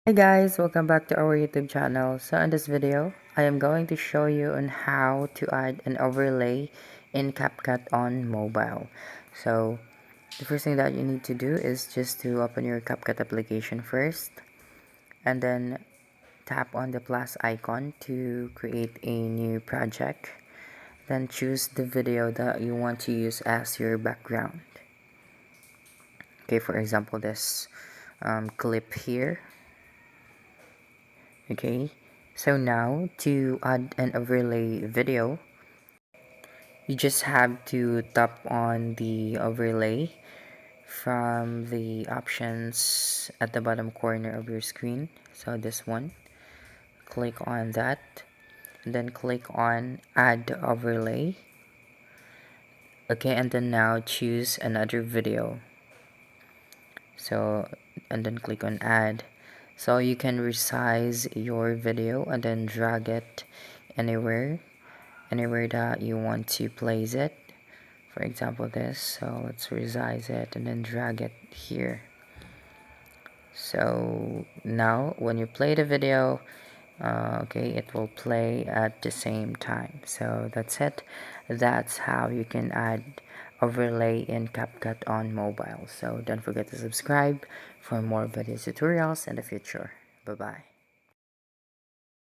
Hey guys, welcome back to our YouTube channel. So in this video, I am going to show you on how to add an overlay in CapCut on mobile. So the first thing that you need to do is just to open your CapCut application first, and then tap on the plus icon to create a new project. Then choose the video that you want to use as your background. Okay, for example, this clip here. Okay, so now to add an overlay video, you just have to tap on the overlay from the options at the bottom corner of your screen. So this one, click on that, and then click on add overlay. Okay, and then now choose another video. So, and then click on add. So you can resize your video and then drag it anywhere that you want to place it. For example, this. So let's resize it and then drag it here. So now when you play the video, okay, it will play at the same time. So that's it. That's how you can add overlay in CapCut on mobile. So don't forget to subscribe for more video tutorials in the future. Bye bye.